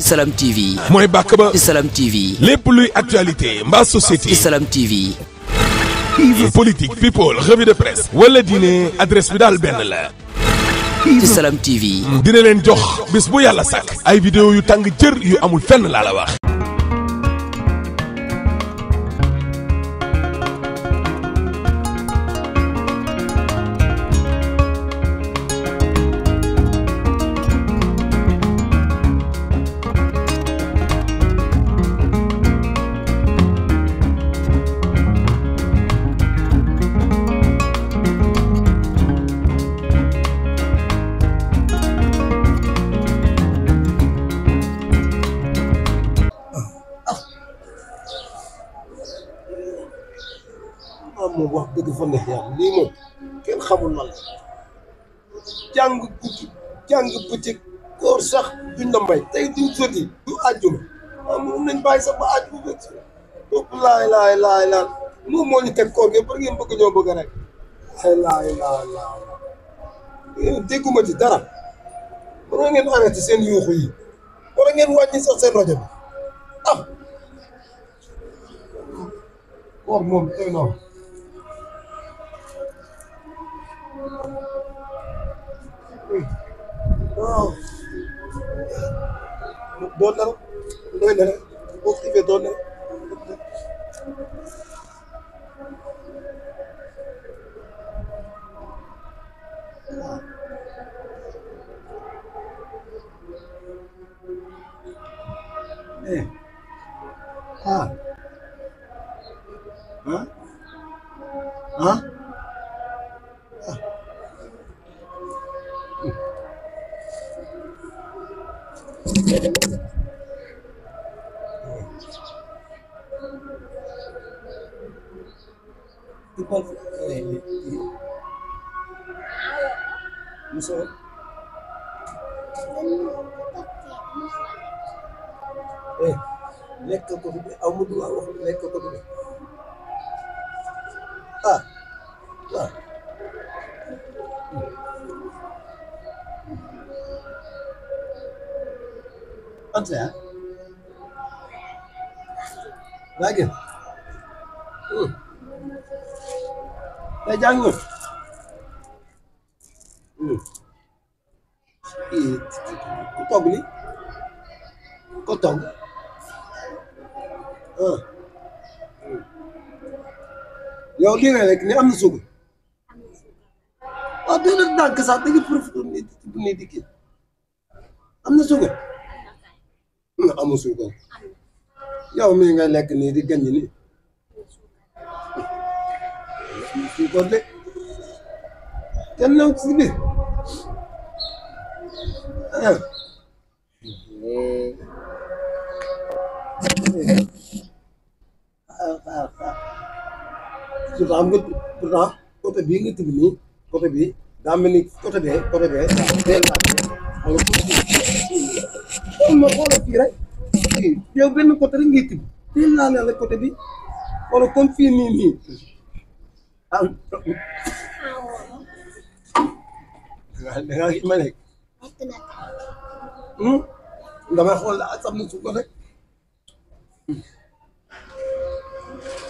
Salam TV. mooy bàkk ba. Salam TV. lépp luy actualité mbaa société. Salam TV. politique people revue de presse. wala diine adresse bi daal benn la. Salam TV. dina leen jox bis bu yàlla sàkk. ay vidéo yu tàng jër yu amul fenn laa la wax. moom wax dëgg fa neex yàlla lii moom kenn xamul lan la jàng guddi jàng bëccëg koor sax duñ la may tey duñ sotti du àjjuma moom nañ bàyyi sax ba àjjuma bëgg si bopp laay moom moo ñu teg koor gi par ngeen bëgg ñoo bëgg rek laay dégguma ci dara war ngeen arrêté seen yuuxu yi war ngeen wàññi sax seen rajo bi koor moom tey noonu waaw doon na doy na boo xiifee doon na lekk ko fi aw mu du wax lekk ko fi waaw ante daa gën day jàng nga ku togg li ko togg yow lii nga lekk ni am na suukar waaw doo def ndànk sax da nga profité bu ne di kii am na suukar nga amul suukar yow mii nga lekk nii di gaññ ni suukar de kenn naw ci biir su xam nga pourtant côté bii nga tibb nii côté bii daa mel ni côté bee ma xoolal fii rek yow benn côté rek ngay tibb teel naa ne la côté bi wala comme fii nii dangaa gis ma nekk damay xool la saf na suukar rek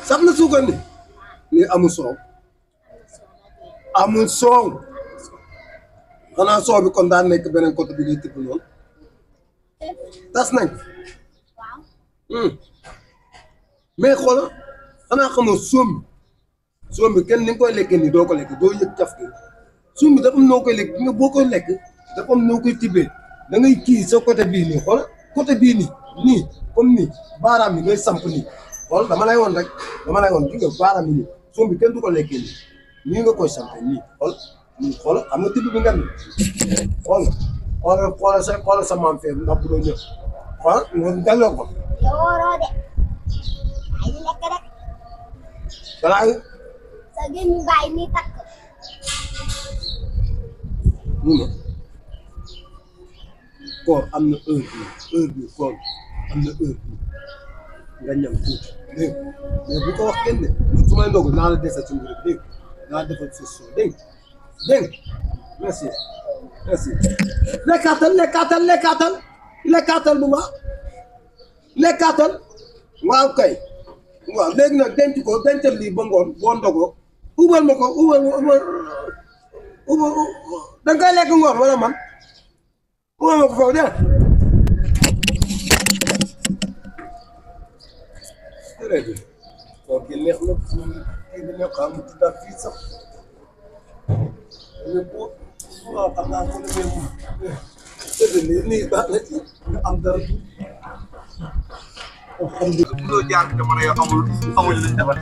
saf na suukar ni lii amul soow xanaa soow bi kon daan nekk beneen côté bi ngay tibb noonu tas nañ mais xoola xanaa xamoo soom bi kenn ni nga koy lekkee nii doo ko lekk doo yëg caf gi soom bi dafa am noo koy lekk nga boo koy lekk dafa am noo koy tibbee da ngay kii sa côté bii nii xoola côté bii nii comme nii baaraam bi ngay samp nii xool dama lay woon gi nga baaraam bi nii soom bi kenn du ko lekkee nii nga koy samp nii xool xam nga tibb bi nga ni xool sa maam fee ndax bu doon ñëw xool nga delloo ko balaa sa gën bàyyi ni takk koor am na heure bi koor am na heure bi nga ñam tuuti dégg mais bu ko wax kenn de su may ndogu naa la dese ci mbir dégg naa defal session dégg merci lekkaatal lekkaatal bu baax lekkaatal waaw kay waaw léegi nag denc ko dencal lii ba ngoon boo ndogoo ubal ma ko ubal da nga koy lekk ngoon wala man ubal ma ko foofu dégg nga. ok neex na kii dañoo xam ne ci daal fii sax mais boo waaw xam naa ko ne nii baax na ci nga am dara alhamdulilah. mënoo jaar jamono yoo amul luñ defar.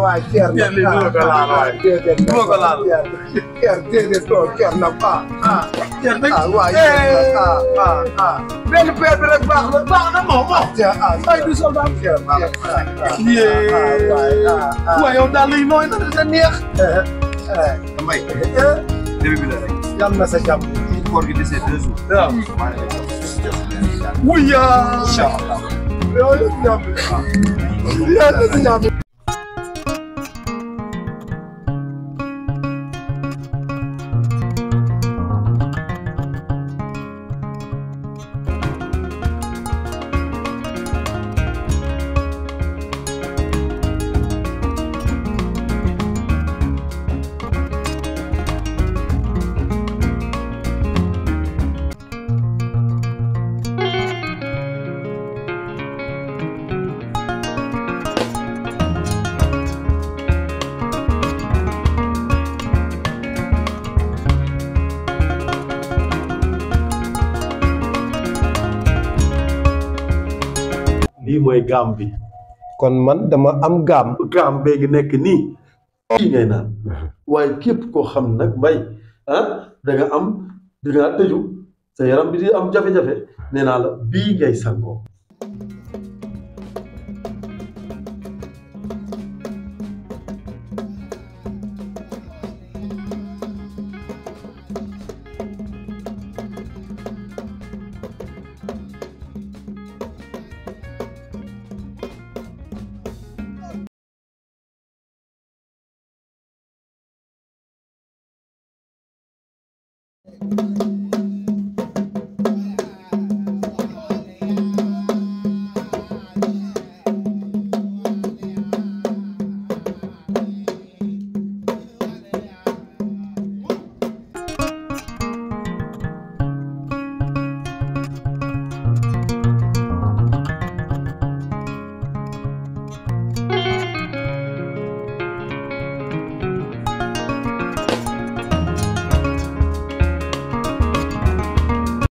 waay Thierno Thierno lii mënoo ko laal waay. mënoo ko laal. Thierno waay benn paire bi rek baax na moom. ay du soldat waaw yow daal lii nooy na sa neex. Mbaye. début bi la rek. yàlla na sa jàmm. koor gi dese 2 jours. waaw. wuya. incha allah. yow yàlla na jàmm. lii mooy gaam bi kon man dama am gaam. gaam bee ngi nekk nii lii ngay naan waaye képp koo xam nag Mbay da nga tëju sa yaram bi di am jafe-jafe nee naa la bii ngay sangoo.